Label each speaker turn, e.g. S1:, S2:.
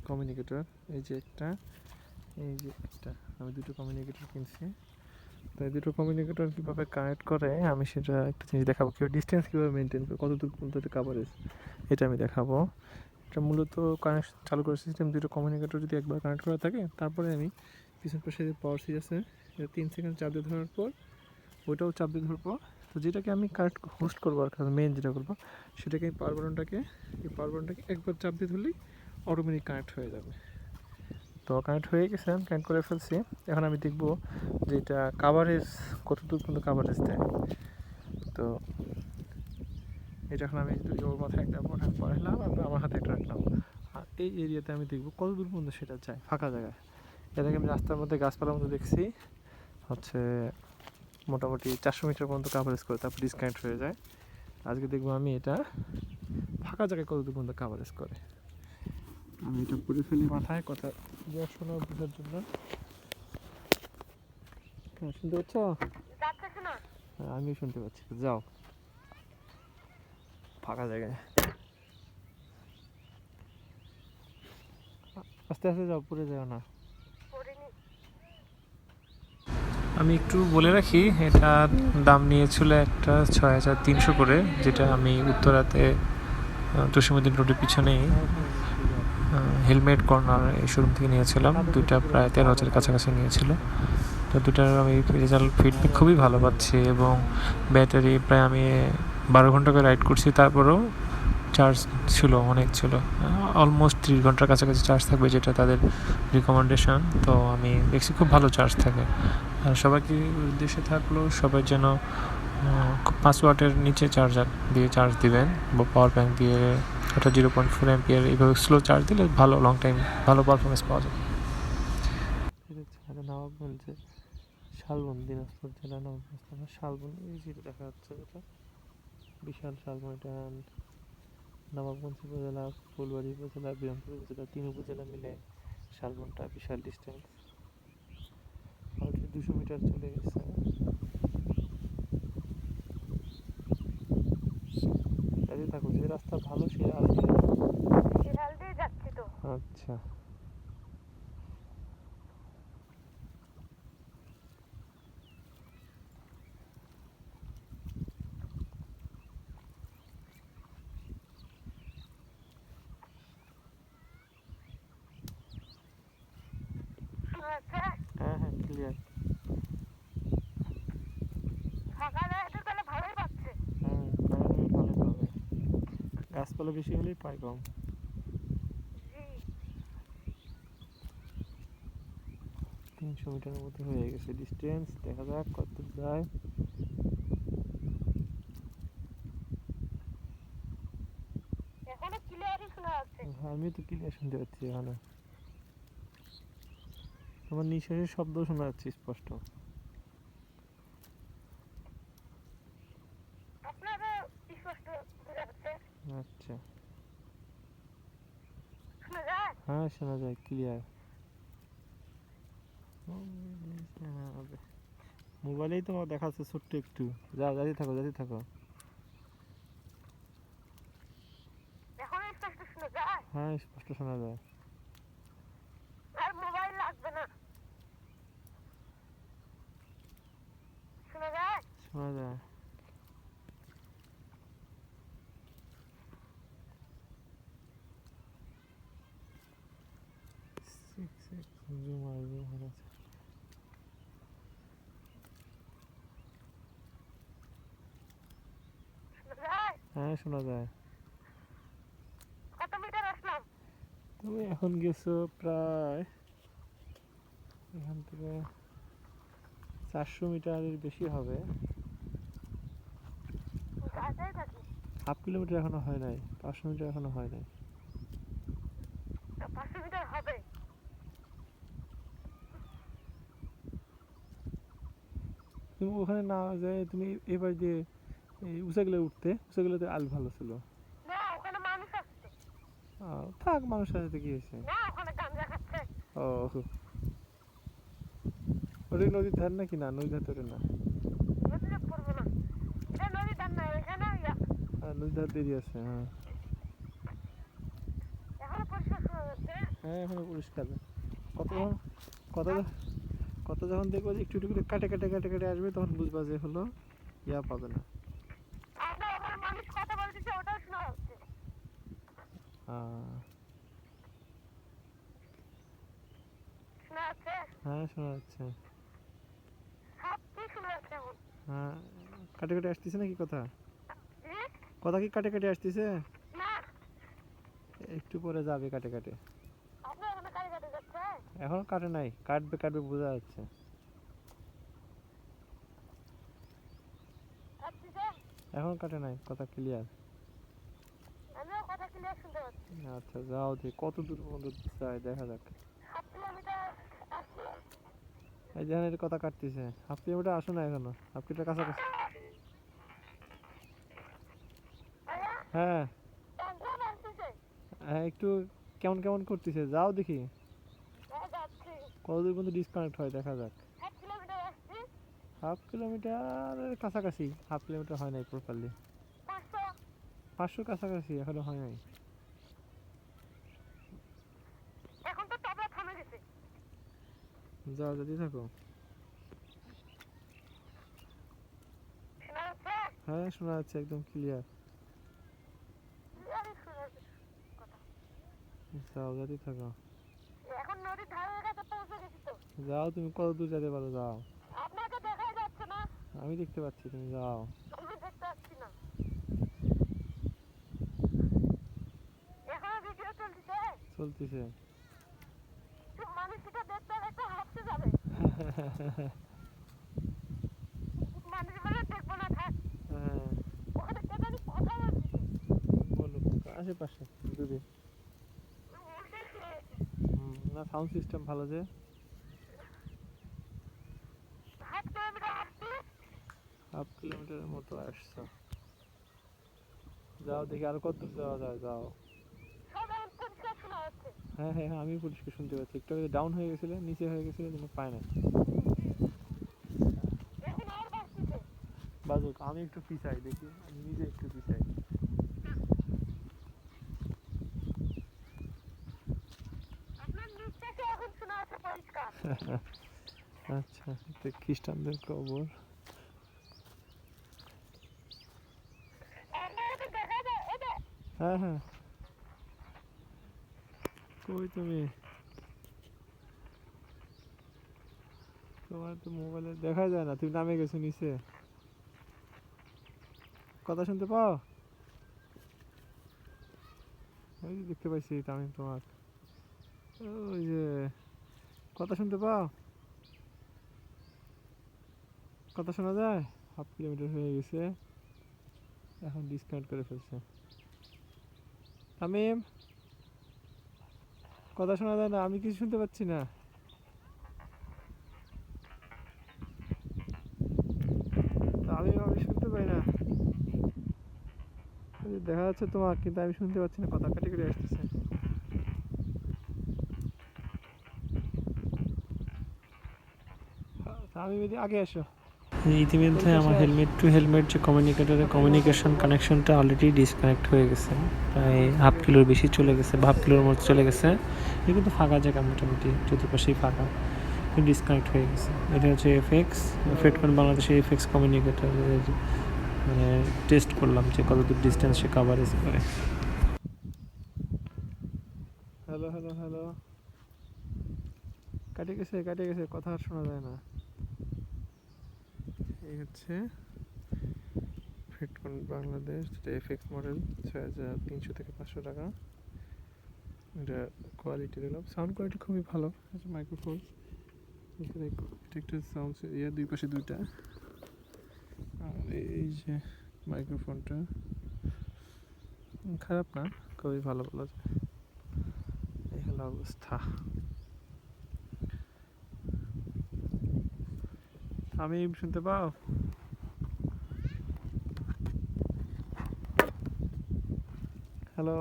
S1: Communicator, এই যে একটা, এই যে একটা, আমি দুটো কমিউনিকেটর কিনছি। তো এই দুটো কমিউনিকেটর কীভাবে কানেক্ট করে আমি সেটা একটা জিনিস দেখাবো, কীভাবে ডিস্টেন্স কীভাবে মেনটেন করে, কতদূর পর্যন্ত এটা কাভারেজ, এটা আমি দেখাবো। এটা মূলত কানেক্ট চালু করার সিস্টেম, দুটো কমিউনিকেটর যদি একবার কানেক্ট করা থাকে, তারপরে আমি পিছন পাশে যে পাওয়ার সুইচ আছে এটা 3 সেকেন্ড চাপ দিয়ে ধরার পর ওইটাও চাপ দিয়ে ধরবো। তো যেটাকে আমি কানেক্ট হোস্ট করবো আর মেন যেটা করবো সেটাকে এই পাওয়ার বাটনটাকে একবার চাপ দিয়ে ধরলেই অটোমেটিক কানেক্ট হয়ে যাবে। তো কানেক্ট হয়ে গেছে, আমি কানেক্ট করে ফেলছি। এখন আমি দেখবো যে এটা কাভারেজ কতদূর পর্যন্ত কাভারেজ দেয়। তো এটা এখন আমি ওর মাথায় একটা বটন পড়াইলাম, আমার হাতে একটা রাখলাম, আর এই এরিয়াতে আমি দেখবো কতদূর পর্যন্ত সেটা যায় ফাঁকা জায়গায়। এটাকে আমি রাস্তার মধ্যে গাছপালার মধ্যে দেখছি হচ্ছে মোটামুটি 400 মিটার পর্যন্ত কাভারেজ করে তারপর ডিসকানেক্ট হয়ে যায়। আজকে দেখবো আমি এটা ফাঁকা জায়গায় কতদূর পর্যন্ত কাভারেজ করে। আমি এটা পড়ে ফেলি মাথায়, কথা শোনা বোঝার জন্য। শুনতে পাচ্ছ? হ্যাঁ, আমিও শুনতে পাচ্ছি। যাও ফাঁকা জায়গায়, আস্তে আস্তে যাও, পড়ে যাও না। আমি একটু বলে রাখি, এটার দাম নিয়েছিল একটা 6300 করে, যেটা আমি উত্তরাতে জসীমউদ্দিন রোডের পিছনেই হেলমেট কর্নার এই শোরুম থেকে নিয়েছিলাম। দুইটা প্রায় 13,000 কাছাকাছি নিয়েছিল। তো দুটার আমি রেজাল্ট ফিডব্যাক খুবই ভালো পাচ্ছি, এবং ব্যাটারি প্রায় আমি 12 ঘন্টা করে রাইড করছি, তারপরেও চার্জ ছিল, অনেক ছিল, অলমোস্ট 30 ঘন্টার কাছাকাছি চার্জ থাকবে, যেটা তাদের রিকমেন্ডেশন। তো আমি দেখছি খুব ভালো চার্জ থাকে। আর সবাইকে উদ্দেশ্যে থাকলো সবাই যেন 5 ওয়াটের নিচে চার্জার দিয়ে চার্জ দিবেন, বা পাওয়ার ব্যাঙ্ক দিয়ে। ওটা 0.4 অ্যাম্পিয়ার, এইভাবে স্লো চার্জ দিলে ভালো লং টাইম ভালো পারফরমেন্স পাওয়া যায়। নবাবগঞ্জে শালবন, দিনাজপুর জেলা নবাবগঞ্জ শালবন, এই যেটা দেখা যাচ্ছে, যেটা বিশাল শালবন, এটা নবাবগঞ্জ উপজেলা, ফুলবাড়ি উপজেলা, বিরামপুর উপজেলা, 3 উপজেলা মিলে শালবনটা বিশাল ডিস্টেন্স। অলরেডি 200 মিটার চলে গেছে। যাতে থাকো, যে রাস্তা ভালো সে রাস্তা যাচ্ছি তো। আচ্ছা, হ্যাঁ হ্যাঁ ক্লিয়ার। ভালো পাবে, গাছপালা বেশি হলেই পাই কম। 300 মিটারের মতো হয়ে গেছে ডিস্টেন্স, দেখা যাক কত যায়। আমি তো ক্লিয়ার শুনতে পাচ্ছি এখানে, তোমার নিঃশ্বাসের শব্দ শোনা যাচ্ছে স্পষ্ট। আচ্ছা, হ্যাঁ শোনা যায় ক্লিয়ার। মোবাইলেই তো দেখাচ্ছে ছোট্ট একটু। যাও, যাতে থাকো, যাতে থাকো। হ্যাঁ স্পষ্ট শোনা যায়। শোনা যায়। হ্যাঁ শোনা যায়। তুমি এখন গেছো প্রায় এখান থেকে 400 মিটারের বেশি হবে। হাফ কিলোমিটার এখনো হয় নাই, 500 মিটার এখনো হয় নাই। তুমি ওখানে না যায়, তুমি এবার যে উঁচাগুলো উঠতে, উঁচাগুলোতে আল ভালো ছিল। থাক, মানুষ সাথে কি হয়েছে। ও, ওটা নদীর ধার নাকি? না, নদীর ধার না, নদীর ধার দেরি আছে। হ্যাঁ হ্যাঁ এখনো পরিষ্কার। কত যখন কত কত যখন দেখবো যে একটু একটু করে কাটে কাটে কাটে কাটে আসবে তখন বুঝবা যে হলো ইয়া পাবে না।
S2: মানুষ কথা বলতেছে ওটাও শোনা হচ্ছে। শোনা যাচ্ছে?
S1: হ্যাঁ শোনা যাচ্ছে।
S2: সব কি শোনা যাচ্ছে এখন?
S1: হ্যাঁ কাটে কাটে আসতেছে নাকি কথা?
S2: হুম?
S1: কথা কি কাটে কাটে আসতেছে?
S2: না,
S1: একটু পরে যাবে কাটে কাটে।
S2: আপনার ওখানে কারে কাটে যাচ্ছে?
S1: এখনো কাটে নাই, কাটবে কাটবে বোঝা যাচ্ছে।
S2: আসতেছে?
S1: এখন কাটে নাই, কথা ক্লিয়ার।
S2: আমিও কথা ক্লিয়ার শুনতে পাচ্ছি।
S1: আচ্ছা যাও দেখি কত দূর পর্যন্ত যায় দেখা যাক।
S2: 7 কিলোমিটার আসছি।
S1: এই যেখানে এটা কথা কাটতেছে, হাফ কিলোমিটার আসো না এখনো, হাফ কিলোমিটার কাছাকাছি।
S2: ভাইয়া,
S1: হ্যাঁ
S2: টেনশন আসতেছে।
S1: হ্যাঁ একটু কেমন কেমন করতেছে, যাও দেখি
S2: হ্যাঁ, যাচ্ছি।
S1: কত দূর পর্যন্ত ডিসকানেক্ট হয় দেখা যাক।
S2: 1 কিলোমিটার আসছি।
S1: হাফ কিলোমিটার কাছাকাছি, হাফ কিলোমিটার হয় নাই প্রপারলি।
S2: 500।
S1: 500 কাছাকাছি এখনো হয় নাই।
S2: এখন তো তবলা থামে গেছে।
S1: যাও যদি থাকো।
S2: শোনা যাচ্ছে?
S1: হ্যাঁ শোনা যাচ্ছে একদম ক্লিয়ার।
S2: ক্লিয়ারই শোনা যাচ্ছে কথা।
S1: যাও যদি থাকো।
S2: এখন নদীর ধারের কাছে পৌঁছে গেছি তো।
S1: যাও তুমি কত দূর যেতে পারো যাও।
S2: আপনাকে দেখাই যাচ্ছে না।
S1: আমি দেখতে পাচ্ছি, তুমি যাও।
S2: আমি দেখতে পাচ্ছি না। এখনো ভিডিও চলতেছে।
S1: চলতেছে।
S2: মানুষ এটা দেখতে দেখতে হাঁপতে যাবে। মানুষ বলে দেখবো না থাক।
S1: হ্যাঁ
S2: ওখানে কে জানি কথা বলতেছে।
S1: বলো আশেপাশে দূরে। না সাউন্ড সিস্টেম ভালো যে।
S2: 7 কিলোমিটার আসছি।
S1: হাফ কিলোমিটারের মতো আসছো। যাও দেখি আর কত দূর যাওয়া যায়, যাও।
S2: সব এখন পরিষ্কার শোনা যাচ্ছে।
S1: হ্যাঁ হ্যাঁ হ্যাঁ, আমি পরিষ্কার শুনতে পাচ্ছি। একটু ডাউন হয়ে গেছিল, নিচে হয়ে গেছিল, কিন্তু পায় না।
S2: এখন আর বাড়তেছে।
S1: বাজুক, আমি একটু পিছাই দেখি, আমি নিজে একটু পিছাই।
S2: আপনার নিচ থেকে এখন শোনা যাচ্ছে পরিষ্কার।
S1: আচ্ছা এটা খ্রিস্টানদের কবর।
S2: আপনাকে দেখা যায় এটা।
S1: হ্যাঁ হ্যাঁ কই তুমি? তোমার তো মোবাইলে দেখা যায় না, তুমি নামে গেছো নিচে। কথা শুনতে পাও? ওই যে দেখতে পাইছি আমি তোমার। ওই যে কথা শুনতে পাও? কথা শোনা যায়? হাফ কিলোমিটার হয়ে গেছে, এখন ডিসকানেক্ট করে ফেলছে। তামিম কথা শোনা যায় না, আমি কিছু শুনতে পাচ্ছি না। তামিম আমি শুনতে পাই না। ওই যে দেখা যাচ্ছে তোমার, কিন্তু আমি শুনতে পাচ্ছি না, কথা কাটি কেটে আসতেছে। তামিম এদিকে আগে আসো। ইতিমধ্যে আমার হেলমেট টু হেলমেট যে কমিউনিকেটরের কমিউনিকেশন কানেকশনটা অলরেডি ডিসকানেক্ট হয়ে গেছে, প্রায় হাফ কিলোর বেশি চলে গেছে, হাফ কিলোর মতো চলে গেছে। এটা কিন্তু ফাঁকা জায়গা, মোটামুটি চতুর্পাশেই ফাঁকা, ডিসকানেক্ট হয়ে গেছে। এটা হচ্ছে এফএক্স ফেডকন বাংলাদেশের এফএক্স কমিউনিকেটরের, মানে টেস্ট করলাম যে কতদূর ডিস্টেন্স সে কাভারেজ করে। হ্যালো হ্যালো হ্যালো, কাটে গেছে, কথা আর শোনা যায় না। এই হচ্ছে ফেডকন বাংলাদেশ, যেটা এফএক্স মডেল, 6300 থেকে 500 টাকা। এটা কোয়ালিটি দিলাম, সাউন্ড কোয়ালিটি খুবই ভালো। মাইক্রোফোন এখানে, এটা একটা সাউন্ড ইয়া, দুই পাশে দুইটা। আর এই যে মাইক্রোফোনটা খারাপ না, খুবই ভালো বলা যায়। এই হলো অবস্থা। আমি শুনতে পাও? হ্যালো।